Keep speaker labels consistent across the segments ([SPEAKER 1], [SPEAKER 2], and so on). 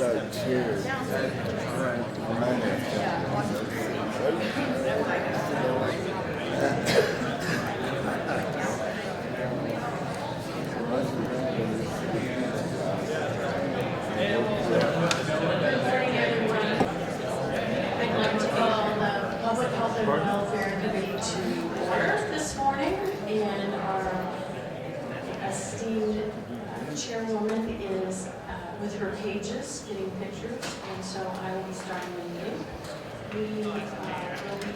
[SPEAKER 1] cheers. All right.
[SPEAKER 2] I'd like to call the Public Health and Welfare Committee to order this morning, and our esteemed chairwoman is with her pages, getting pictures, and so I will be starting the meeting. We will be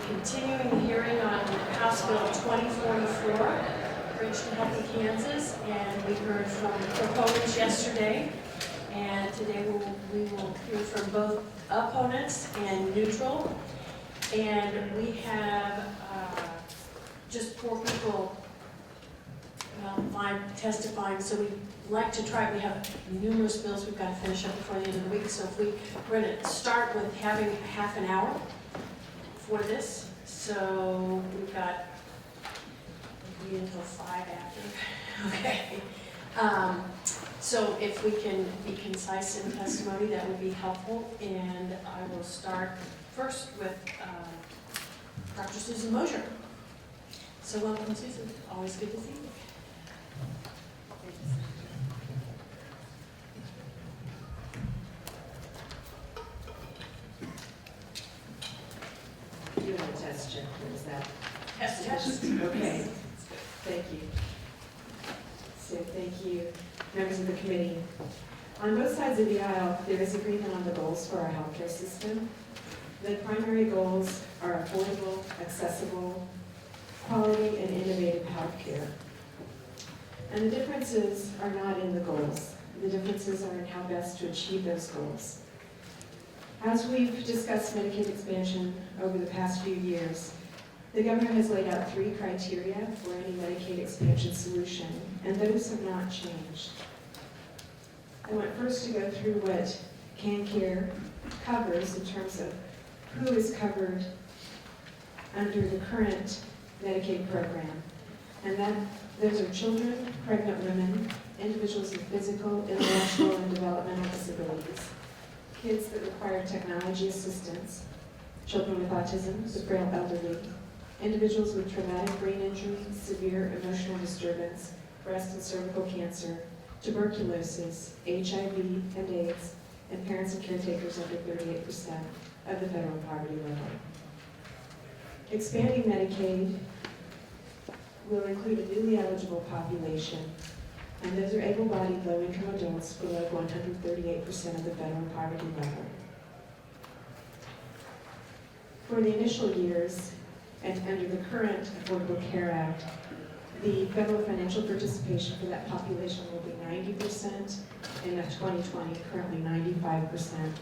[SPEAKER 2] continuing the hearing on House Bill 2044, Bridge to Healthy Kansas, and we heard from proponents yesterday. And today we will hear from both opponents and neutral. And we have just 4 people testifying, so we'd like to try. We have numerous bills we've got to finish up before the end of the week, so if we're going to start with having half an hour for this. So we've got maybe until 5 after. Okay. So if we can be concise in testimony, that would be helpful. And I will start first with Dr. Susan Mosier. So welcome, Susan. Always good to see you.
[SPEAKER 3] Doing a test check, is that?
[SPEAKER 2] Test.
[SPEAKER 3] Okay, thank you. So thank you, members of the committee. On both sides of the aisle, there is agreement on the goals for our healthcare system. The primary goals are affordable, accessible, quality, and innovative healthcare. And the differences are not in the goals. The differences are in how best to achieve those goals. As we've discussed Medicaid expansion over the past few years, the governor has laid out 3 criteria for any Medicaid expansion solution, and those have not changed. I want first to go through what CanCare covers in terms of who is covered under the current Medicaid program. And those are children, pregnant women, individuals with physical, intellectual, and developmental disabilities, kids that require technology assistance, children with autism, the frail elderly, individuals with traumatic brain injury, severe emotional disturbance, breast and cervical cancer, tuberculosis, HIV and AIDS, and parents and caretakers under 38% of the federal poverty level. Expanding Medicaid will include a newly eligible population, and those are able-bodied, low-income adults below 138% of the federal poverty level. For the initial years, and under the current Affordable Care Act, the federal financial participation for that population will be 90% in 2020, currently 95%,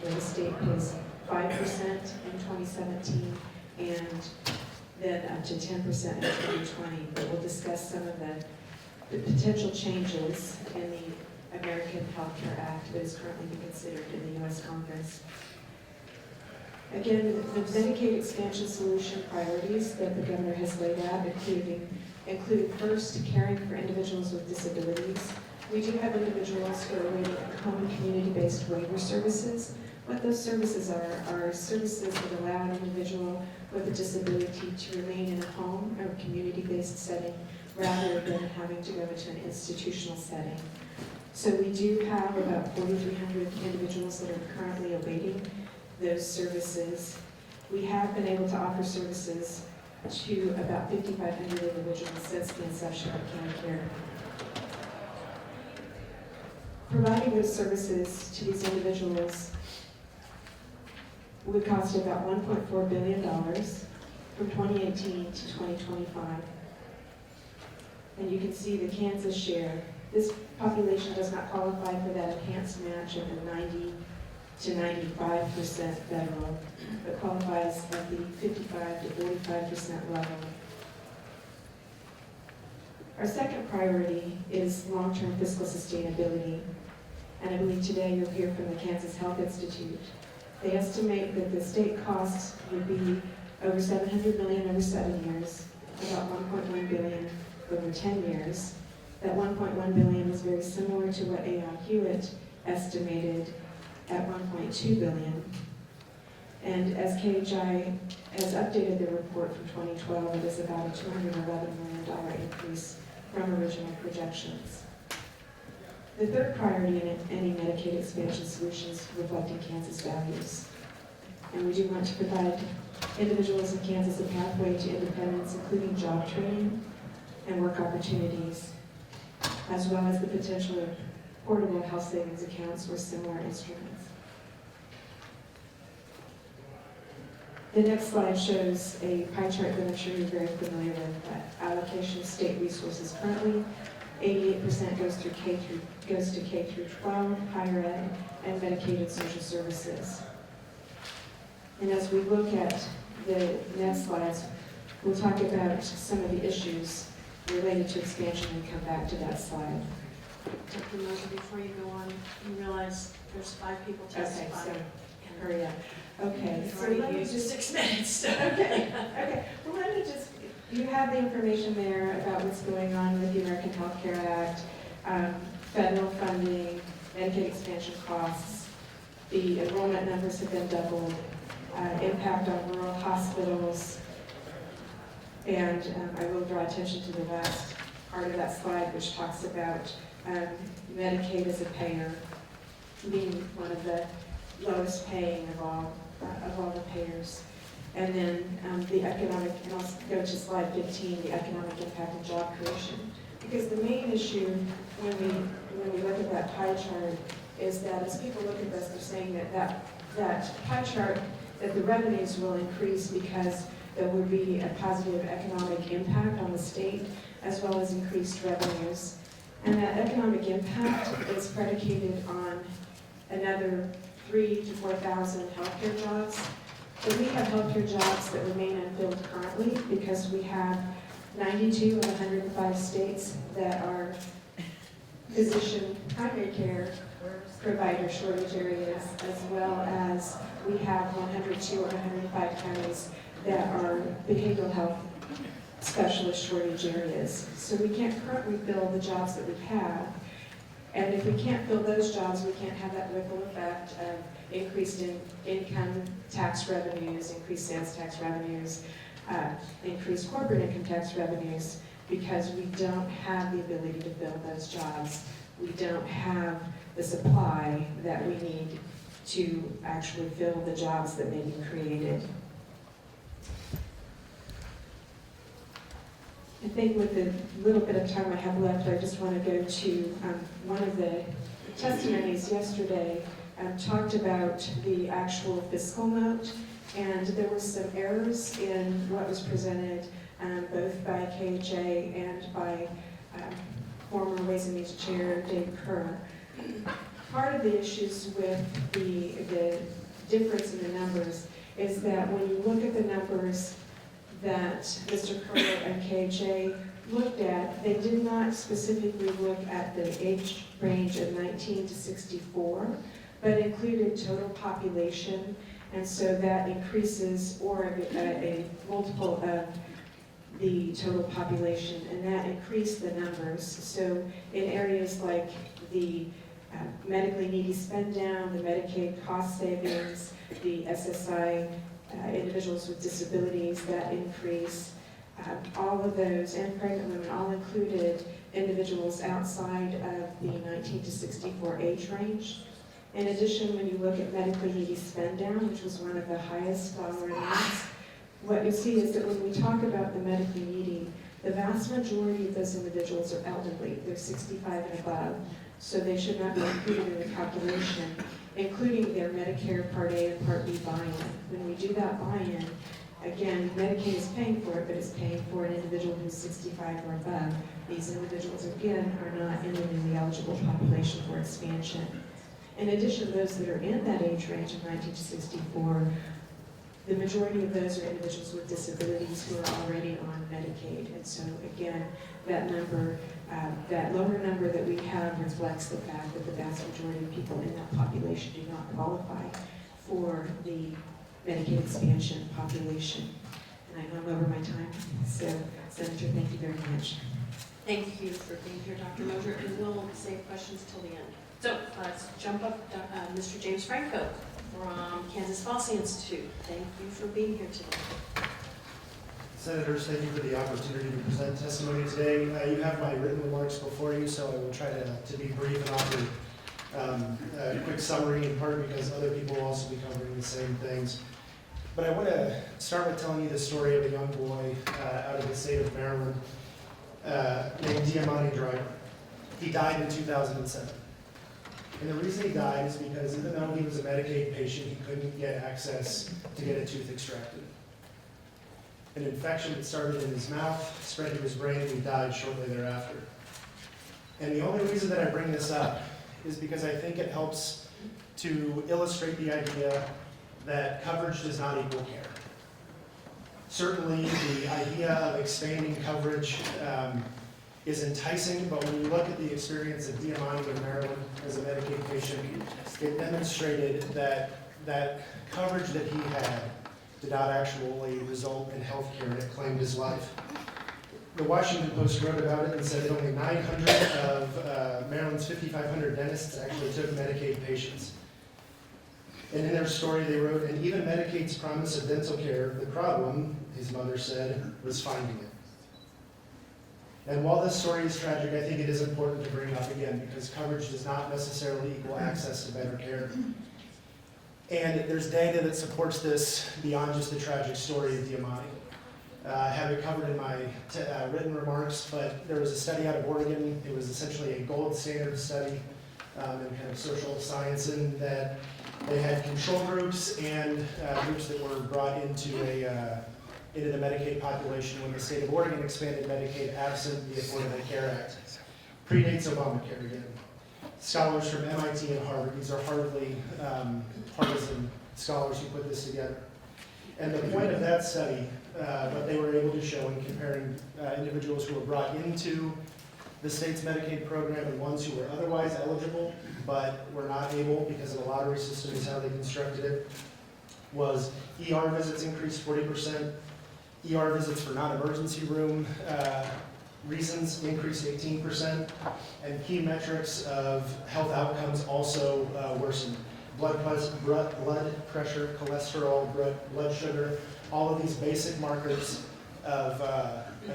[SPEAKER 3] where the state pays 5% in 2017, and then up to 10% in 2020. But we'll discuss some of the potential changes in the American Health Care Act that is currently being considered in the U.S. Congress. Again, the Medicaid expansion solution priorities that the governor has laid out include first, caring for individuals with disabilities. We do have individuals who are waiting home and community-based waiver services. What those services are services that allow an individual with a disability to remain in a home or community-based setting rather than having to go into an institutional setting. So we do have about 4,300 individuals that are currently awaiting those services. We have been able to offer services to about 5,500 individuals since the inception of CanCare. Providing those services to these individuals would cost about $1.4 billion from 2018 to 2025. And you can see the Kansas share. This population does not qualify for that enhanced match of the 90 to 95% federal, but qualifies at the 55 to 45% level. Our second priority is long-term fiscal sustainability, and I believe today you'll hear from the Kansas Health Institute. They estimate that the state costs would be over $700 million over 7 years, about $1.1 billion over 10 years. That $1.1 billion is very similar to what A.I. Hewitt estimated at $1.2 billion. And as KHI has updated their report from 2012, it is about a $211 million increase from original projections. The third priority in any Medicaid expansion solutions reflecting Kansas values. And we do want to provide individuals in Kansas a pathway to independence, including job training and work opportunities, as well as the potential of portable health savings accounts or similar instruments. The next slide shows a pie chart that I'm sure you're very familiar with. Allocation of state resources currently, 88% goes to K through 12, higher ed, and Medicaid and social services. And as we look at the next slides, we'll talk about some of the issues related to expansion and come back to that slide.
[SPEAKER 2] Dr. Moser, before you go on, you realize there's 5 people testifying.
[SPEAKER 3] Okay, so hurry up. Okay,
[SPEAKER 2] We've
[SPEAKER 3] so
[SPEAKER 2] already
[SPEAKER 3] let me
[SPEAKER 2] used
[SPEAKER 3] just
[SPEAKER 2] 6 minutes.
[SPEAKER 3] Okay. Well, let me just, you have the information there about what's going on with the American Health Care Act, federal funding, Medicaid expansion costs. The enrollment numbers have been doubled, impact on rural hospitals, and I will draw attention to the last part of that slide, which talks about Medicaid as a payer, being one of the lowest paying of all the payers. And then the economic, and I'll go to slide 15, the economic impact and job creation. Because the main issue when we look at that pie chart is that as people look at this, they're saying that pie chart, that the revenues will increase because there will be a positive economic impact on the state as well as increased revenues. And that economic impact is predicated on another 3,000 to 4,000 healthcare jobs. But we have healthcare jobs that remain unfilled currently because we have 92 of 105 states that are physician primary care provider shortage areas, as well as we have 102 or 105 counties that are behavioral health specialist shortage areas. So we can't currently fill the jobs that we have. And if we can't fill those jobs, we can't have that ripple effect of increased income tax revenues, increased sales tax revenues, increased corporate income tax revenues, because we don't have the ability to fill those jobs. We don't have the supply that we need to actually fill the jobs that may be created. I think with the little bit of time I have left, I just want to go to one of the testimonies yesterday talked about the actual fiscal note, and there were some errors in what was presented both by KHA and by former Ways and Means Chair Dave Kerr. Part of the issues with the difference in the numbers is that when you look at the numbers that Mr. Kerr and KHA looked at, they did not specifically look at the age range of 19 to 64, but included total population, and so that increases or a multiple of the total population, and that increased the numbers. So in areas like the medically needy spend down, the Medicaid cost savings, the SSI, individuals with disabilities, that increase, all of those, and pregnant women, all included individuals outside of the 19 to 64 age range. In addition, when you look at medically needy spend down, which was one of the highest dollar amounts, what you see is that when we talk about the medically needy, the vast majority of those individuals are elderly. They're 65 and above, so they should not be included in the calculation, including their Medicare Part A and Part B buy-in. When we do that buy-in, again, Medicaid is paying for it, but it's paying for an individual who's 65 or above. These individuals, again, are not in the eligible population for expansion. In addition, those that are in that age range of 19 to 64, the majority of those are individuals with disabilities who are already on Medicaid. And so, again, that number, that lower number that we have reflects the fact that the vast majority of people in that population do not qualify for the Medicaid expansion population. And I know I'm over my time, so Senator, thank you very much.
[SPEAKER 2] Thank you for being here, Dr. Moser, and we'll save questions till the end. So let's jump up, Mr. James Franco from Kansas Policy Institute. Thank you for being here today.
[SPEAKER 4] Senators, thank you for the opportunity to present testimony today. You have my written remarks before you, so I will try to be brief and offer a quick summary, in part because other people will also be covering the same things. But I want to start with telling you the story of a young boy out of the state of Maryland named Diamante Driver. He died in 2007. And the reason he died is because even though he was a Medicaid patient, he couldn't get access to get a tooth extracted. An infection that started in his mouth, spread to his brain, and he died shortly thereafter. And the only reason that I bring this up is because I think it helps to illustrate the idea that coverage does not equal care. Certainly, the idea of expanding coverage is enticing, but when you look at the experience of Diamante in Maryland as a Medicaid patient, it demonstrated that coverage that he had did not actually result in health care, and it claimed his life. The Washington Post wrote about it and said that only 900 of Maryland's 5,500 dentists actually took Medicaid patients. And in their story they wrote, and even Medicaid's promise of dental care, the problem, his mother said, was finding it. And while this story is tragic, I think it is important to bring up again because coverage does not necessarily equal access to better care. And there's data that supports this beyond just the tragic story of Diamante. I have it covered in my written remarks, but there was a study out of Oregon. It was essentially a gold standard study in kind of social science in that they had control groups and groups that were brought into the Medicaid population when the state of Oregon expanded Medicaid absent the Affordable Care Act. Predates Obamacare again. Scholars from MIT and Harvard, these are hardly partisan scholars who put this together. And the point of that study, what they were able to show in comparing individuals who were brought into the state's Medicaid program and ones who were otherwise eligible but were not able because of the lottery system is how they constructed it, was ER visits increased 40%, ER visits for non-emergency room reasons increased 18%, and key metrics of health outcomes also worsened. Blood pressure, cholesterol, blood sugar, all of these basic markers of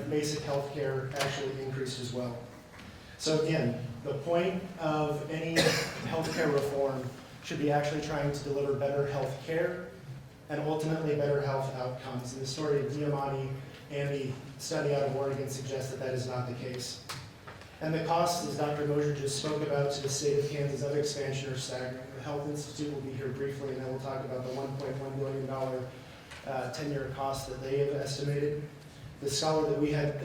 [SPEAKER 4] basic health care actually increased as well. So again, the point of any healthcare reform should be actually trying to deliver better health care and ultimately better health outcomes. And the story of Diamante and the study out of Oregon suggests that that is not the case. And the costs, as Dr. Moser just spoke about, to the state of Kansas of expansion are staggering. The Health Institute will be here briefly, and then we'll talk about the $1.1 billion 10-year cost that they have estimated. The scholar that we had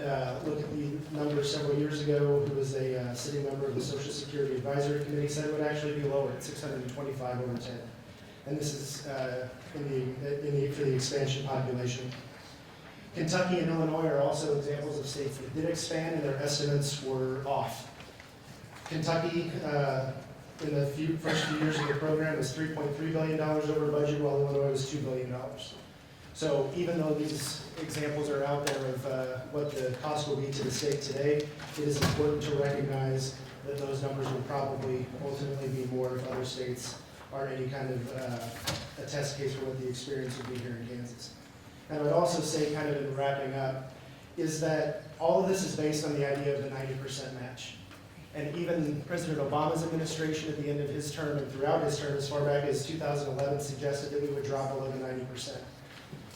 [SPEAKER 4] look at the numbers several years ago, who was a sitting member of the Social Security Advisory Committee, said it would actually be lower at 625 over 10. And this is for the expansion population. Kentucky and Illinois are also examples of states that did expand and their estimates were off. Kentucky, in the first few years of the program, was $3.3 billion over budget, while Illinois was $2 billion. So even though these examples are out there of what the cost will be to the state today, it is important to recognize that those numbers will probably ultimately be more if other states are any kind of a test case for what the experience would be here in Kansas. And I would also say, kind of in wrapping up, is that all of this is based on the idea of the 90% match. And even President Obama's administration at the end of his term and throughout his term, as far back as 2011, suggested that we would drop below the 90%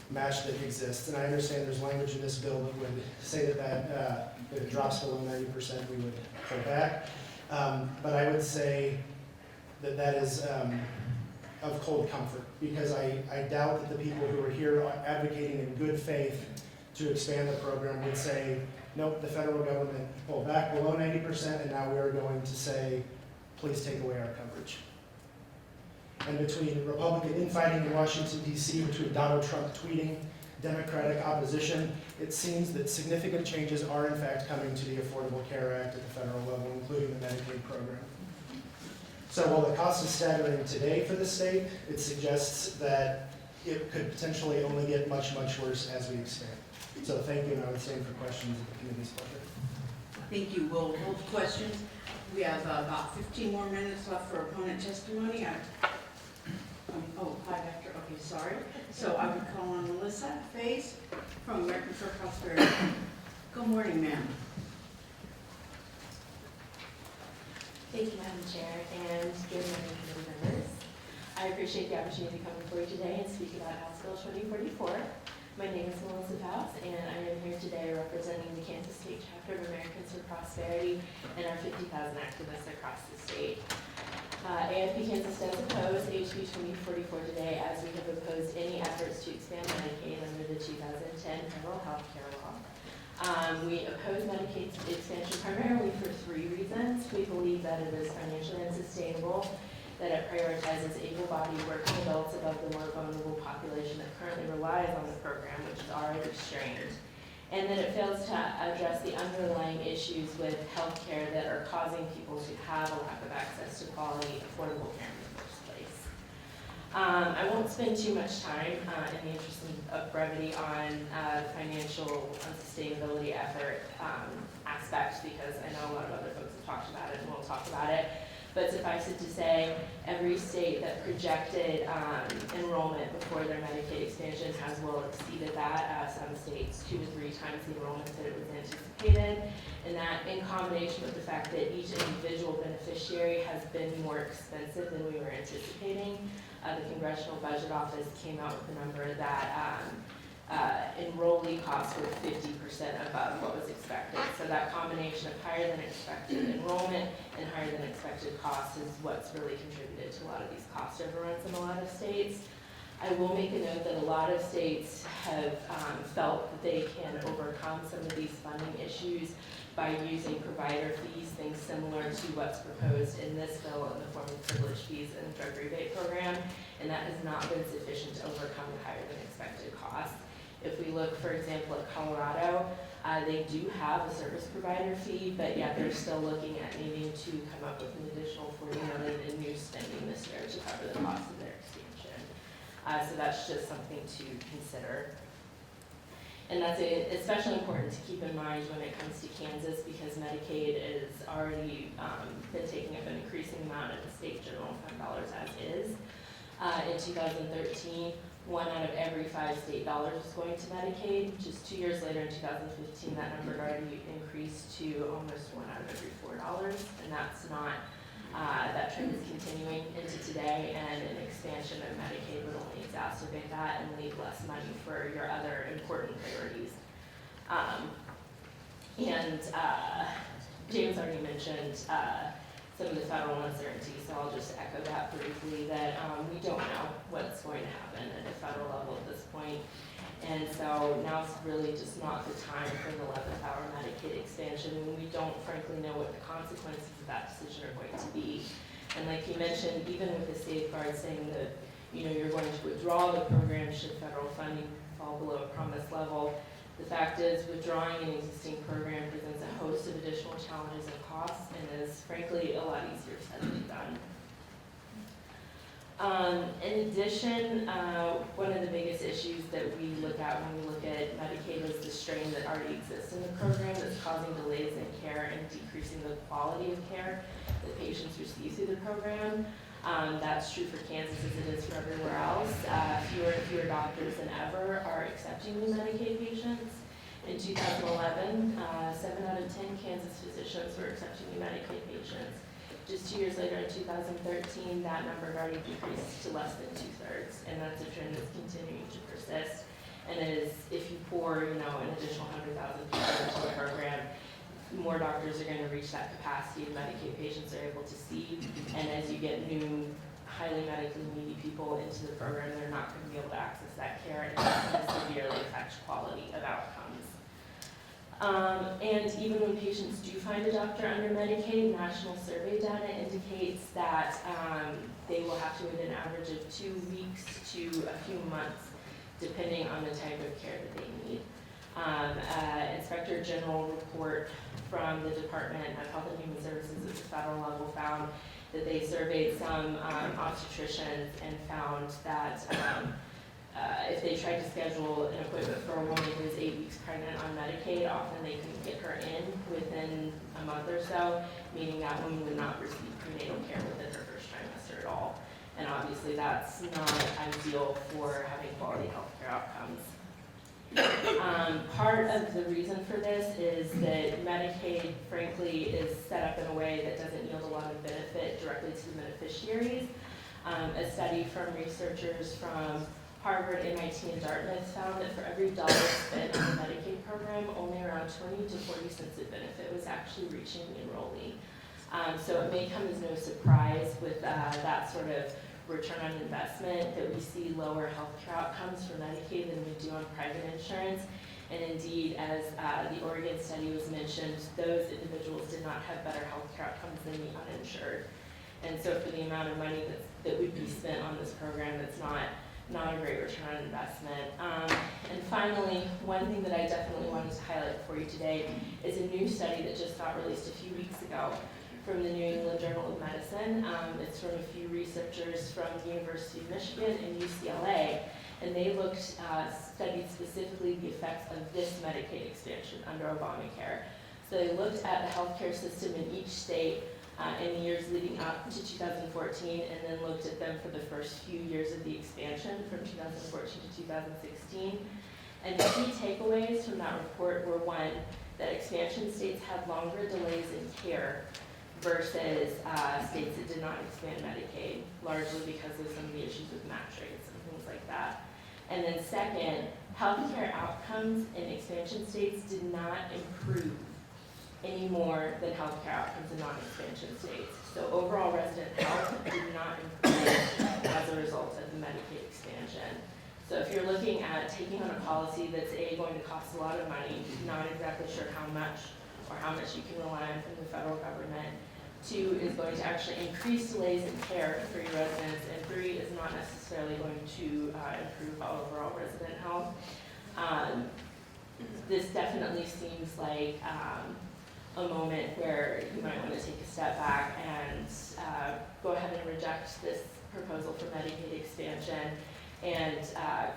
[SPEAKER 4] match that exists. And I understand there's language in this bill that would say that if it drops below 90%, we would pull back. But I would say that that is of cold comfort, because I doubt that the people who are here advocating in good faith to expand the program would say, nope, the federal government pulled back below 90%, and now we are going to say, please take away our coverage. And between Republican infighting in Washington, D.C., between Donald Trump tweeting, Democratic opposition, it seems that significant changes are in fact coming to the Affordable Care Act at the federal level, including the Medicaid program. So while the cost is staggering today for the state, it suggests that it could potentially only get much, much worse as we expand. So thank you, and I would stand for questions at the committee's pleasure.
[SPEAKER 5] Thank you. We'll hold questions. We have about 15 more minutes left for opponent testimony. Oh, 5 after. Okay, sorry. So I would call on Melissa Faze from Americans for Prosperity. Good morning, ma'am.
[SPEAKER 6] Thank you, Madam Chair, and good morning, committee members. I appreciate the opportunity to come before you today and speak about House Bill 2044. My name is Melissa Faust, and I am here today representing the Kansas State Chapter of Americans for Prosperity and our 50,000 activists across the state. AFP Kansas does oppose HB 2044 today, as we have opposed any efforts to expand Medicaid under the 2010 federal health care law. We oppose Medicaid expansion primarily for 3 reasons. We believe that it is financially unsustainable, that it prioritizes able-bodied working adults above the more vulnerable population that currently relies on the program, which is already strained, and that it fails to address the underlying issues with health care that are causing people to have a lack of access to quality, affordable care in the first place. I won't spend too much time in the interest of brevity on the financial unsustainability effort aspect, because I know a lot of other folks have talked about it and we'll talk about it. But suffice it to say, every state that projected enrollment before their Medicaid expansion has well exceeded that. Some states 2 to 3 times the enrollment that it was anticipated. And that, in combination with the fact that each individual beneficiary has been more expensive than we were anticipating, the Congressional Budget Office came out with a number that enrollee costs were 50% above what was expected. So that combination of higher than expected enrollment and higher than expected costs is what's really contributed to a lot of these cost overruns in a lot of states. I will make a note that a lot of states have felt that they can overcome some of these funding issues by using provider fees, things similar to what's proposed in this bill in the form of privilege fees and the drug rebate program, and that has not been sufficient to overcome the higher than expected costs. If we look, for example, at Colorado, they do have a service provider fee, but yet they're still looking at needing to come up with an additional $40 million in new spending this year to cover the cost of their expansion. So that's just something to consider. And that's especially important to keep in mind when it comes to Kansas, because Medicaid is already been taking up an increasing amount of the state general fund dollars as is. In 2013, 1 out of every 5 state dollars was going to Medicaid. Just 2 years later, in 2015, that number had already increased to almost 1 out of every $4, and that's not, that trend is continuing into today, and an expansion of Medicaid would only exacerbate that and leave less money for your other important priorities. James already mentioned some of the federal uncertainty, so I'll just echo that briefly, that we don't know what's going to happen at the federal level at this point. And so now it's really just not the time for an 11th hour Medicaid expansion when we don't frankly know what the consequences of that decision are going to be. And like you mentioned, even with the safeguard saying that, you know, you're going to withdraw the program should federal funding fall below a promised level, the fact is withdrawing an existing program presents a host of additional challenges and costs, and is frankly a lot easier said than done. In addition, one of the biggest issues that we look at when we look at Medicaid is the strain that already exists in the program that's causing delays in care and decreasing the quality of care that patients receive through the program. That's true for Kansas as it is for everywhere else. Fewer and fewer doctors than ever are accepting new Medicaid patients. In 2011, 7 out of 10 Kansas physicians were accepting new Medicaid patients. Just 2 years later, in 2013, that number had already decreased to less than 2/3, and that's a trend that's continuing to persist. And is, if you pour, you know, an additional 100,000 people into the program, more doctors are going to reach that capacity, and Medicaid patients are able to see. And as you get new, highly medically needy people into the program, they're not going to be able to access that care, and it's going to severely affect quality of outcomes. And even when patients do find a doctor under Medicaid, national survey data indicates that they will have to wait an average of 2 weeks to a few months, depending on the type of care that they need. Inspector General report from the Department of Health and Human Services at the federal level found that they surveyed some obstetricians and found that if they tried to schedule an appointment for a woman who is 8 weeks pregnant on Medicaid, often they couldn't get her in within a month or so, meaning that woman would not receive prenatal care within her first trimester at all. And obviously that's not ideal for having quality healthcare outcomes. Part of the reason for this is that Medicaid, frankly, is set up in a way that doesn't yield a lot of benefit directly to the beneficiaries. A study from researchers from Harvard, MIT, and Dartmouth found that for every dollar spent on the Medicaid program, only around 20 to 40 cents of benefit was actually reaching the enrollee. So it may come as no surprise with that sort of return on investment that we see lower healthcare outcomes for Medicaid than we do on private insurance. And indeed, as the Oregon study was mentioned, those individuals did not have better healthcare outcomes than the uninsured. And so for the amount of money that would be spent on this program, it's not a great return on investment. And finally, one thing that I definitely wanted to highlight for you today is a new study that just got released a few weeks ago from the New England Journal of Medicine. It's from a few researchers from the University of Michigan and UCLA, and they studied specifically the effects of this Medicaid expansion under Obamacare. So they looked at the healthcare system in each state in the years leading up to 2014, and then looked at them for the first few years of the expansion from 2014 to 2016. And the key takeaways from that report were, one, that expansion states had longer delays in care versus states that did not expand Medicaid, largely because of some of the issues with match rates and things like that. And then second, healthcare outcomes in expansion states did not improve any more than healthcare outcomes in non-expansion states. So overall resident health did not improve as a result of the Medicaid expansion. So if you're looking at taking on a policy that's A, going to cost a lot of money, not exactly sure how much or how much you can rely on from the federal government, 2 is going to actually increase delays in care for your residents, and 3 is not necessarily going to improve overall resident health. This definitely seems like a moment where you might want to take a step back and go ahead and reject this proposal for Medicaid expansion and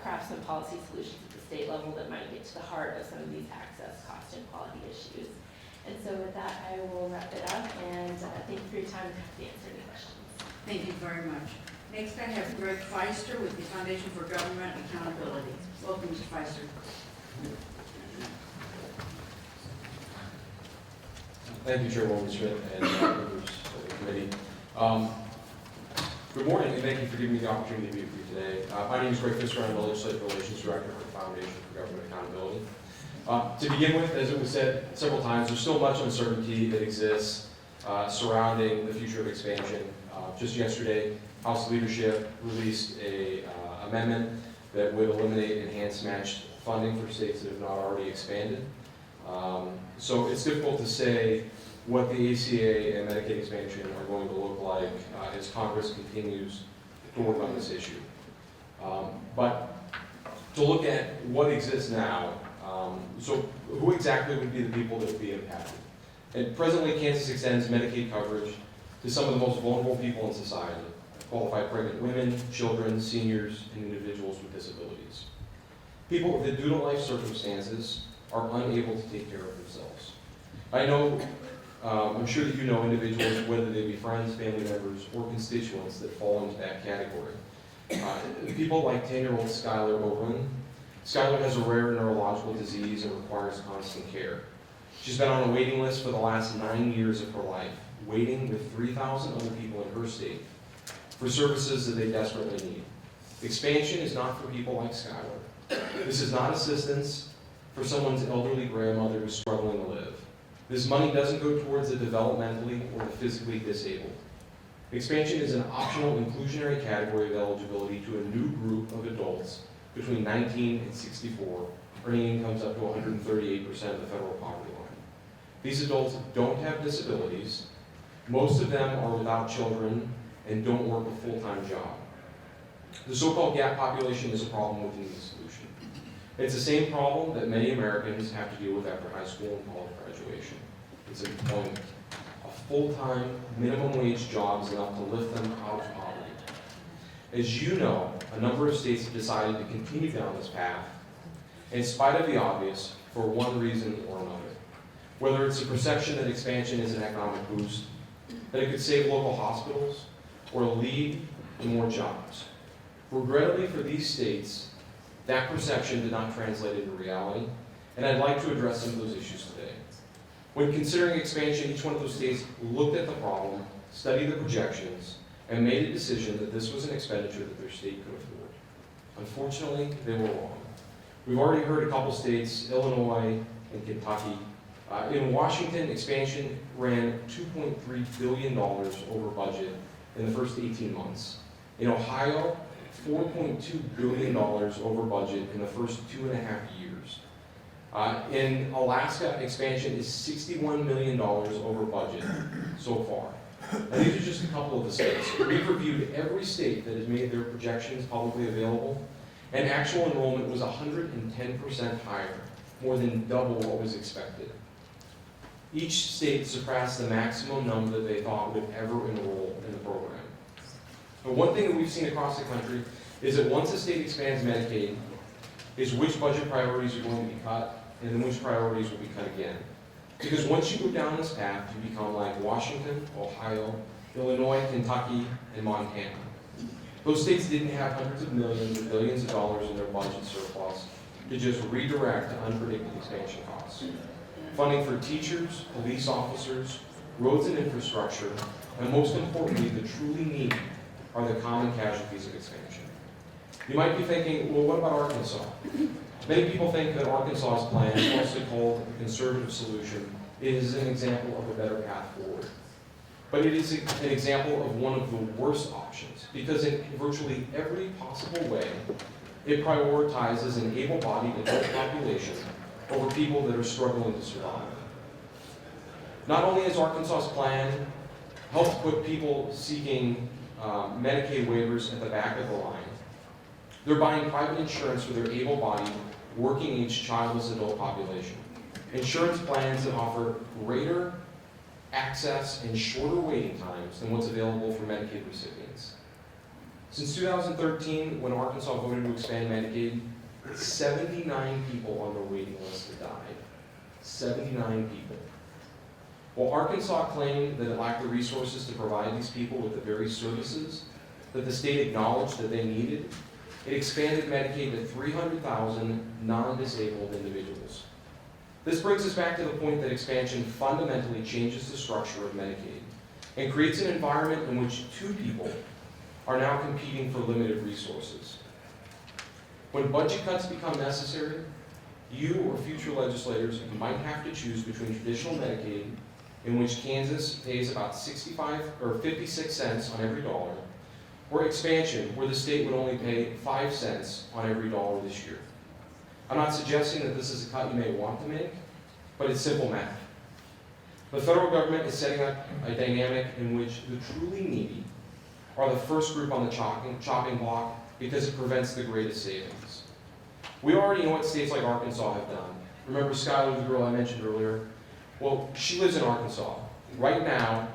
[SPEAKER 6] craft some policy solutions at the state level that might get to the heart of some of these access, cost, and quality issues. And so with that, I will wrap it up, and thank you for your time to answer any questions.
[SPEAKER 5] Thank you very much. Next, I have Greg Feister with the Foundation for Government Accountability. Welcome, Mr. Feister.
[SPEAKER 7] Thank you, Chairwoman Schmidt and members of the committee. Good morning, and thank you for giving me the opportunity to be with you today. My name is Greg Fisker. I'm the Legislative Relations Director for the Foundation for Government Accountability. To begin with, as it was said several times, there's still much uncertainty that exists surrounding the future of expansion. Just yesterday, House leadership released an amendment that would eliminate enhanced matched funding for states that have not already expanded. So it's difficult to say what the ACA and Medicaid expansion are going to look like as Congress continues to work on this issue. But to look at what exists now, so who exactly would be the people that would be impacted? And presently, Kansas extends Medicaid coverage to some of the most vulnerable people in society: qualified pregnant women, children, seniors, and individuals with disabilities. People that, due to life circumstances, are unable to take care of themselves. I know, I'm sure that you know individuals, whether they be friends, family members, or constituents, that fall into that category. People like 10-year-old Skylar O'Brien. Skylar has a rare neurological disease and requires constant care. She's been on a waiting list for the last 9 years of her life, waiting with 3,000 other people in her state for services that they desperately need. Expansion is not for people like Skylar. This is not assistance for someone's elderly grandmother who's struggling to live. This money doesn't go towards the developmentally or the physically disabled. Expansion is an optional inclusionary category of eligibility to a new group of adults between 19 and 64, earning incomes up to 138% of the federal poverty line. These adults don't have disabilities. Most of them are without children and don't work a full-time job. The so-called gap population is a problem within the solution. It's the same problem that many Americans have to deal with after high school and college graduation. It's employment. A full-time minimum wage job is enough to lift them out of poverty. As you know, a number of states have decided to continue down this path, in spite of the obvious, for one reason or another. Whether it's the perception that expansion is an economic boost, that it could save local hospitals, or lead to more jobs. Regrettably for these states, that perception did not translate into reality, and I'd like to address some of those issues today. When considering expansion, each one of those states looked at the problem, studied the projections, and made a decision that this was an expenditure that their state could afford. Unfortunately, they were wrong. We've already heard a couple states, Illinois and Kentucky. In Washington, expansion ran $2.3 billion over budget in the first 18 months. In Ohio, $4.2 billion over budget in the first 2.5 years. In Alaska, expansion is $61 million over budget so far. And these are just a couple of the states. We've reviewed every state that has made their projections publicly available, and actual enrollment was 110% higher, more than double what was expected. Each state surpassed the maximum number that they thought would ever enroll in the program. But one thing that we've seen across the country is that once a state expands Medicaid, is which budget priorities are going to be cut, and then which priorities will be cut again. Because once you go down this path, you become like Washington, Ohio, Illinois, Kentucky, and Montana. Those states didn't have hundreds of millions or billions of dollars in their budget surplus to just redirect to unpredicted expansion costs. Funding for teachers, police officers, roads and infrastructure, and most importantly, the truly needy are the common casualties of expansion. You might be thinking, well, what about Arkansas? Many people think that Arkansas's plan, mostly called the conservative solution, is an example of a better path forward. But it is an example of one of the worst options, because in virtually every possible way, it prioritizes an able-bodied adult population over people that are struggling to survive. Not only has Arkansas's plan helped put people seeking Medicaid waivers at the back of the line, they're buying private insurance for their able-bodied, working-age childless adult population. Insurance plans that offer greater access and shorter waiting times than what's available for Medicaid recipients. Since 2013, when Arkansas voted to expand Medicaid, 79 people on the waiting list have died. 79 people. While Arkansas claimed that it lacked the resources to provide these people with the very services that the state acknowledged that they needed, it expanded Medicaid to 300,000 non-disabled individuals. This brings us back to the point that expansion fundamentally changes the structure of Medicaid and creates an environment in which two people are now competing for limited resources. When budget cuts become necessary, you or future legislators might have to choose between traditional Medicaid, in which Kansas pays about 65 or 56 cents on every dollar, or expansion, where the state would only pay 5 cents on every dollar this year. I'm not suggesting that this is a cut you may want to make, but it's simple math. The federal government is setting up a dynamic in which the truly needy are the first group on the chopping block because it prevents the greatest savings. We already know what states like Arkansas have done. Remember Skylar, the girl I mentioned earlier? Well, she lives in Arkansas. Right now,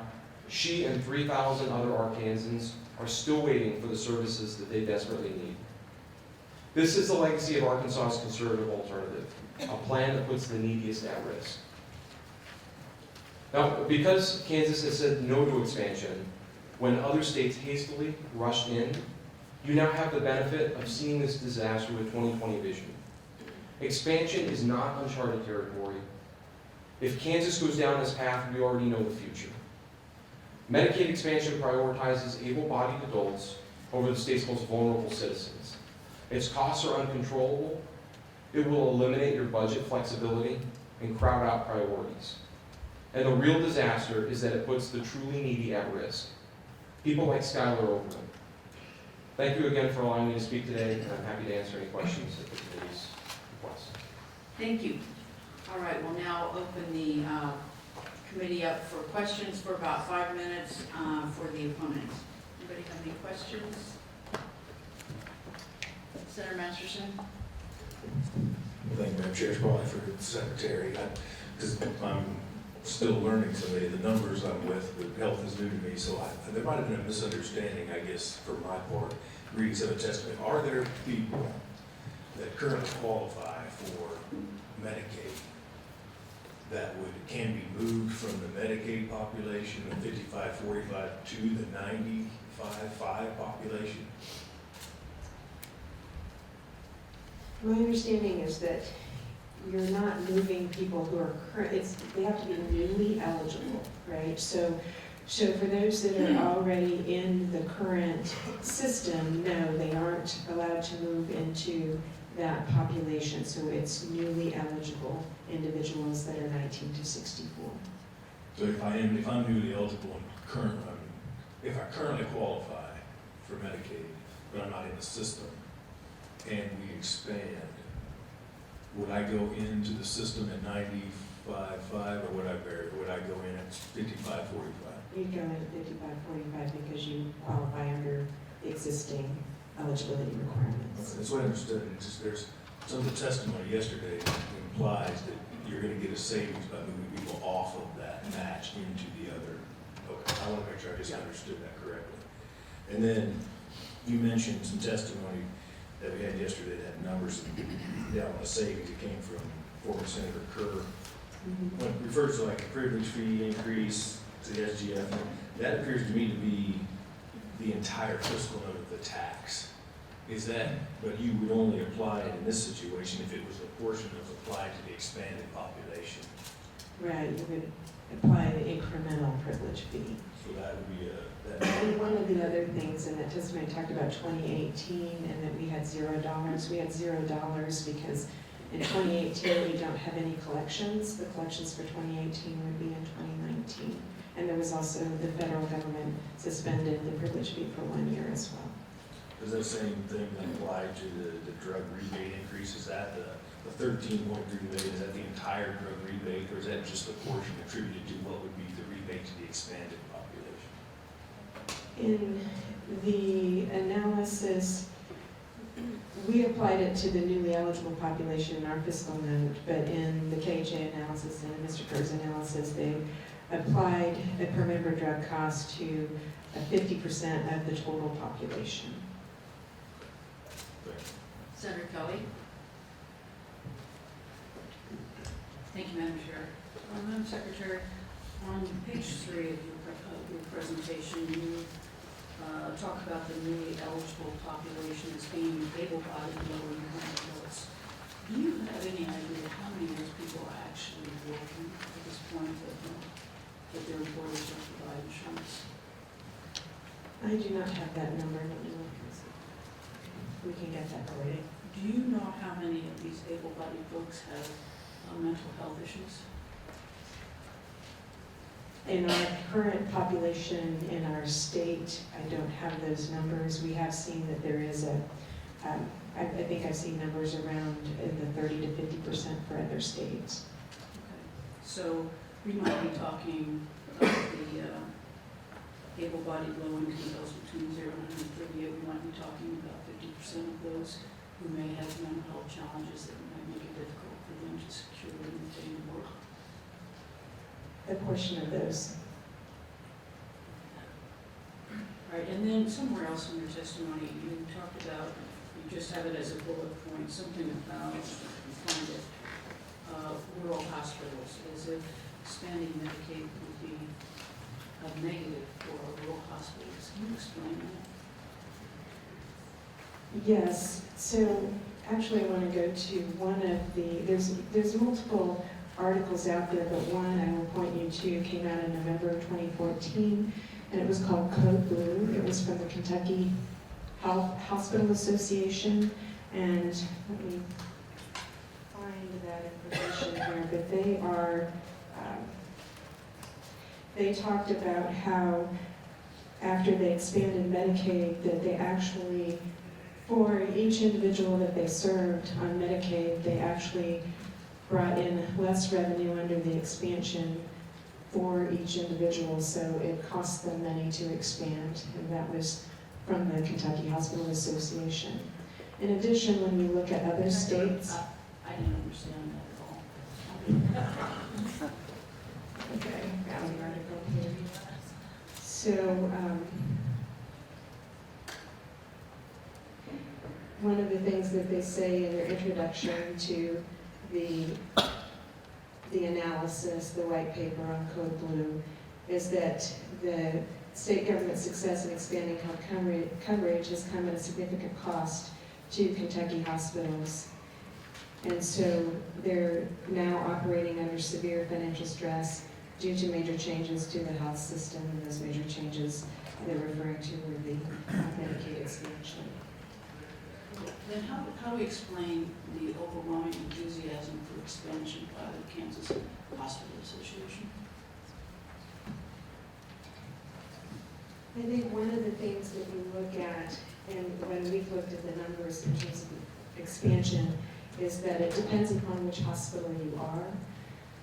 [SPEAKER 7] she and 3,000 other Arkansans are still waiting for the services that they desperately need. This is the legacy of Arkansas's conservative alternative, a plan that puts the neediest at risk. Now, because Kansas has said no to expansion, when other states hastily rushed in, you now have the benefit of seeing this disaster with 20/20 vision. Expansion is not uncharted territory. If Kansas goes down this path, we already know the future. Medicaid expansion prioritizes able-bodied adults over the state's most vulnerable citizens. Its costs are uncontrollable. It will eliminate your budget flexibility and crowd out priorities. And the real disaster is that it puts the truly needy at risk. People like Skylar Overman. Thank you again for allowing me to speak today, and I'm happy to answer any questions at the committee's request.
[SPEAKER 5] Thank you. All right, we'll now open the committee up for questions for about 5 minutes for the opponents. Anybody have any questions? Senator Masterson?
[SPEAKER 8] Thank you, Madam Chair. It's probably for the Secretary. Because still learning some of the numbers I'm with, but health is new to me, so there might have been a misunderstanding, I guess, for my part, reading some of the testimony. Are there people that currently qualify for Medicaid that can be moved from the Medicaid population of 55-45 to the 95-5 population?
[SPEAKER 3] My understanding is that you're not moving people who are they have to be newly eligible, right? So for those that are already in the current system, no, they aren't allowed to move into that population. So it's newly eligible individuals that are 19 to 64.
[SPEAKER 8] So if I'm newly eligible and if I currently qualify for Medicaid, but I'm not in the system, and we expand, would I go into the system at 95-5, or would I go in at 55-45?
[SPEAKER 3] You'd go in at 55-45 because you qualify under the existing eligibility requirements.
[SPEAKER 8] That's what I understood. It's just there's some of the testimony yesterday implies that you're going to get a savings by moving people off of that match into the other. Okay, I want to make sure I just understood that correctly. And then you mentioned some testimony that we had yesterday that had numbers down on the savings. It came from former Senator Kerr. When it refers to like a privilege fee increase to the SGF, that appears to me to be the entire fiscal note of the tax. Is that, but you would only apply it in this situation if it was a portion that was applied to the expanded population.
[SPEAKER 3] Right, you would apply the incremental privilege fee.
[SPEAKER 8] So that would be
[SPEAKER 3] And one of the other things in that testimony talked about 2018 and that we had $0. We had $0 because in 2018 we don't have any collections. The collections for 2018 would be in 2019. And there was also the federal government suspended the privilege fee for 1 year as well.
[SPEAKER 8] Does that same thing apply to the drug rebate increase? Is that the 13.3 million, is that the entire drug rebate, or is that just the portion attributed to what would be the rebate to the expanded population?
[SPEAKER 3] In the analysis, we applied it to the newly eligible population in our fiscal note, but in the KJ analysis and in Mr. Kerr's analysis, they applied a per member drug cost to 50% of the total population.
[SPEAKER 5] Senator Kelly? Thank you, Madam Chair. Madam Secretary, on page 3 of your presentation, you talk about the newly eligible population as being able-bodied, low-income adults. Do you have any idea how many of those people are actually working at this point that their employers don't provide insurance?
[SPEAKER 3] I do not have that number. We can get that for you.
[SPEAKER 5] Do you know how many of these able-bodied folks have mental health issues?
[SPEAKER 3] In our current population in our state, I don't have those numbers. We have seen that there is I think I've seen numbers around in the 30 to 50% for other states.
[SPEAKER 5] Okay. So we might be talking about the able-bodied low-income adults between 0 and 138. We might be talking about 50% of those who may have mental health challenges that might make it difficult for them to secure and maintain work.
[SPEAKER 3] A portion of those.
[SPEAKER 5] All right, and then somewhere else in your testimony, you talked about, you just have it as a bullet point, something about, you find it, rural hospitals, as if expanding Medicaid would be a negative for rural hospitals. Can you explain that?
[SPEAKER 3] Yes, so actually I want to go to one of the, there's multiple articles out there, but one I will point you to came out in November 2014, and it was called Code Blue. It was from the Kentucky Hospital Association, and let me find that information here, but they talked about how after they expanded Medicaid, that they actually, for each individual that they served on Medicaid, they actually brought in less revenue under the expansion for each individual, so it cost them money to expand, and that was from the Kentucky Hospital Association. In addition, when you look at other states...
[SPEAKER 5] I didn't understand that at all.
[SPEAKER 3] Okay, got the article here. So, one of the things that they say in their introduction to the analysis, the white paper on Code Blue, is that the state government success in expanding health coverage has come at a significant cost to Kentucky hospitals. And so they're now operating under severe financial stress due to major changes to the health system, and those major changes they're referring to were the Medicaid expansion.
[SPEAKER 5] Then how do we explain the overwhelming enthusiasm for expansion by the Kansas Hospital Association?
[SPEAKER 3] I think one of the things that we look at, and when we've looked at the numbers in terms of expansion, is that it depends upon which hospital you are.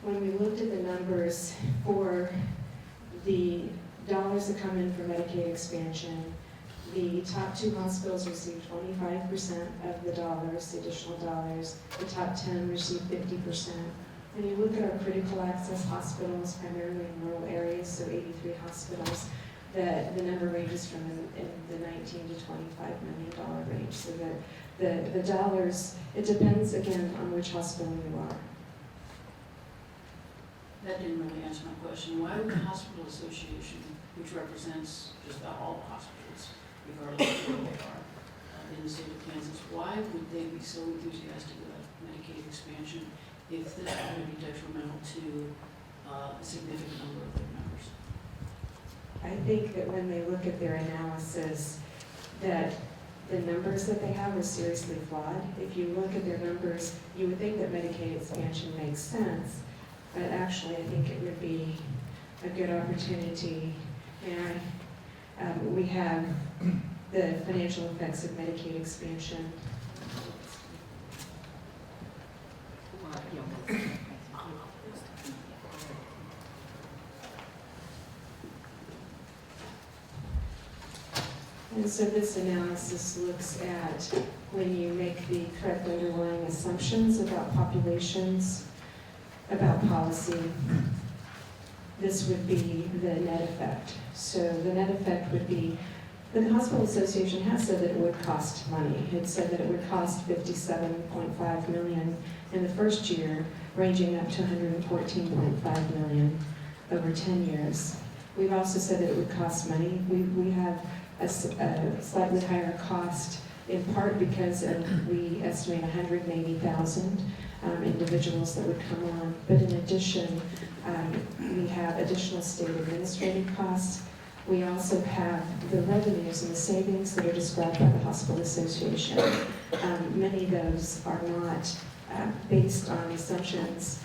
[SPEAKER 3] When we looked at the numbers for the dollars that come in for Medicaid expansion, the top 2 hospitals received 25% of the dollars, the additional dollars. The top 10 received 50%. When you look at our critical access hospitals, primarily in rural areas, so 83 hospitals, the number ranges from in the $19 to $25 million range. So the dollars, it depends again on which hospital you are.
[SPEAKER 5] That didn't really answer my question. Why would the Hospital Association, which represents just about all the hospitals, regardless of where they are in the state of Kansas, why would they be so enthusiastic about Medicaid expansion if this would be detrimental to a significant number of their members?
[SPEAKER 3] I think that when they look at their analysis, that the numbers that they have are seriously flawed. If you look at their numbers, you would think that Medicaid expansion makes sense, but actually I think it would be a good opportunity. And we have the financial effects of Medicaid expansion. And so this analysis looks at when you make the correct underlying assumptions about populations, about policy, this would be the net effect. So the net effect would be, the Hospital Association has said that it would cost money. It said that it would cost $57.5 million in the first year, ranging up to $114.5 million over 10 years. We've also said that it would cost money. We have a slightly higher cost, in part because we estimate 180,000 individuals that would come on. But in addition, we have additional state administrative costs. We also have the revenues and the savings that are described by the Hospital Association. Many of those are not based on assumptions,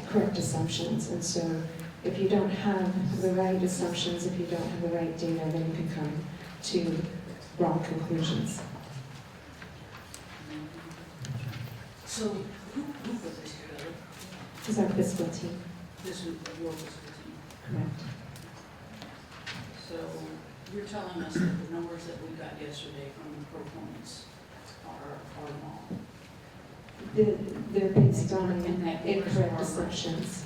[SPEAKER 3] correct assumptions. And so if you don't have the right assumptions, if you don't have the right data, then you can come to wrong conclusions.
[SPEAKER 5] So who put this together?
[SPEAKER 3] This is our fiscal team.
[SPEAKER 5] This is your fiscal team.
[SPEAKER 3] Correct.
[SPEAKER 5] So you're telling us that the numbers that we got yesterday from the proponents are wrong.
[SPEAKER 3] They're based on
[SPEAKER 5] And that yours
[SPEAKER 3] incorrect
[SPEAKER 5] are right.
[SPEAKER 3] assumptions.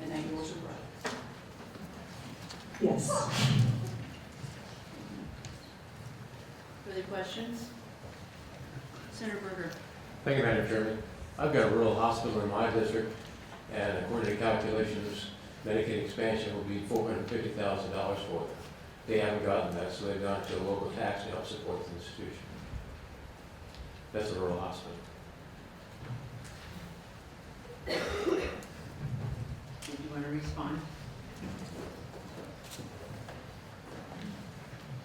[SPEAKER 5] And that yours are right.
[SPEAKER 3] Yes.
[SPEAKER 5] Further questions? Senator Berger.
[SPEAKER 9] Thank you, Madam Chairman. I've got a rural hospital in my district, and according to calculations, Medicaid expansion will be $450,000 for them. They haven't gotten that, so they've gone to a local tax to help support the institution. That's a rural hospital.
[SPEAKER 5] Do you want to respond?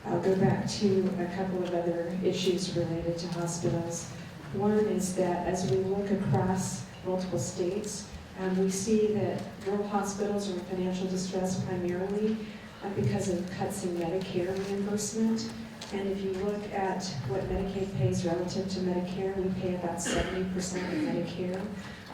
[SPEAKER 3] I'll go back to a couple of other issues related to hospitals. One is that as we look across multiple states, we see that rural hospitals are in financial distress primarily because of cuts in Medicare reimbursement. And if you look at what Medicaid pays relative to Medicare, we pay about 70% of Medicare.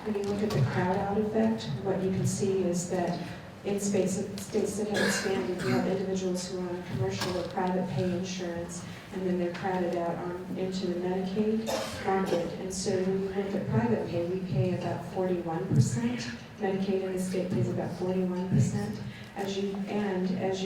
[SPEAKER 3] When you look at the crowd-out effect, what you can see is that in states that have expanded, you have individuals who are on commercial or private pay insurance, and then they're crowded out into the Medicaid market. And so when you look at private pay, we pay about 41%. Medicaid in the state pays about 41%. As you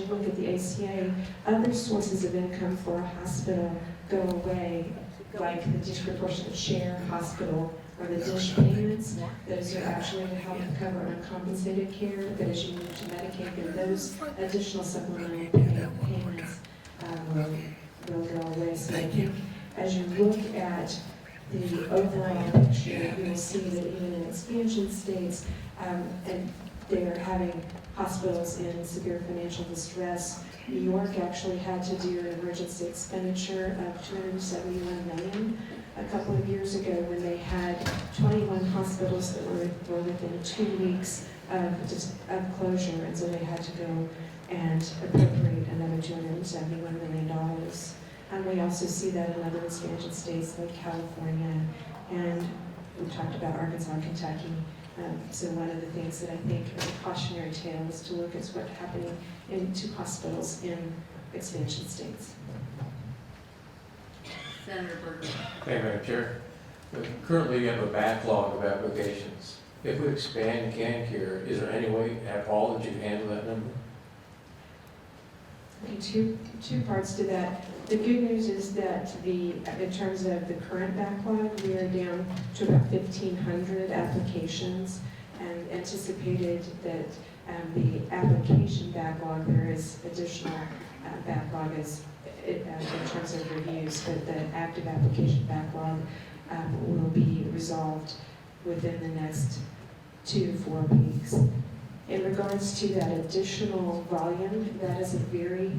[SPEAKER 3] look at the ACA, other sources of income for a hospital go away, like the disproportionate share hospital or the DISH payments. Those are actually to help cover uncompensated care, but as you move to Medicaid, then those additional supplemental payments will go away. So I think as you look at the overall picture, you will see that even in expansion states, and they're having hospitals in severe financial distress. New York actually had to do an emergency expenditure of $271 million a couple of years ago when they had 21 hospitals that were within 2 weeks of closure, and so they had to go and appropriate another $271 million. And we also see that in other expansion states like California, and we talked about Arkansas and Kentucky. So one of the things that I think is a cautionary tale is to look at what's happening into hospitals in expansion states.
[SPEAKER 5] Senator Burger.
[SPEAKER 9] Thank you, Madam Chair. Currently, we have a backlog of applications. If we expand CanCare, is there any way at all that you can handle that number?
[SPEAKER 3] Okay, two parts to that. The good news is that in terms of the current backlog, we are down to about 1,500 applications, and anticipated that the application backlog, there is additional backlog in terms of reviews, but the active application backlog will be resolved within the next 2 to 4 weeks. In regards to that additional volume, that is a very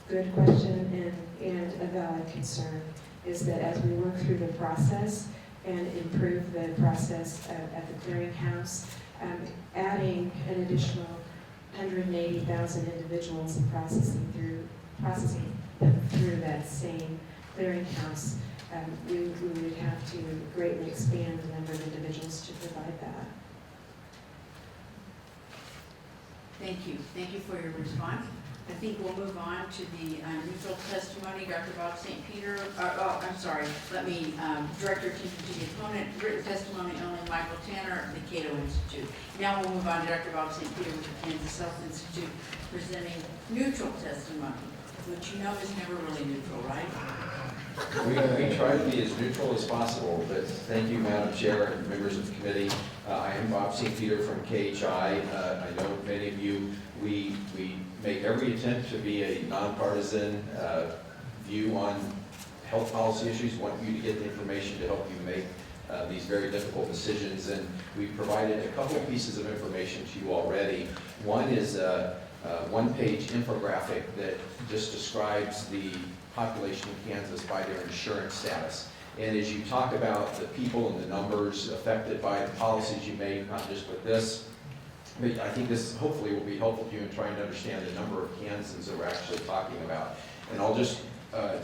[SPEAKER 3] good question and a valid concern, is that as we work through the process and improve the process at the clearinghouse, adding an additional 180,000 individuals and processing them through that same clearinghouse, we would have to greatly expand the number of individuals to provide that.
[SPEAKER 5] Thank you. Thank you for your response. I think we'll move on to the neutral testimony. Dr. Bob St. Peter, I'm sorry, let me direct your attention to the opponent. Written testimony only, Michael Tanner, the Cato Institute. Now we'll move on to Dr. Bob St. Peter with the Kansas Health Institute presenting neutral testimony, which you know is never really neutral, right?
[SPEAKER 10] We try to be as neutral as possible, but thank you, Madam Chair and members of the committee. I am Bob St. Peter from KHI. I know many of you, we make every attempt to be a nonpartisan view on health policy issues, want you to get the information to help you make these very difficult decisions, and we've provided a couple of pieces of information to you already. One is a one-page infographic that just describes the population in Kansas by their insurance status. And as you talk about the people and the numbers affected by the policies you make, not just with this, but I think this hopefully will be helpful to you in trying to understand the number of Kansans that we're actually talking about. And I'll just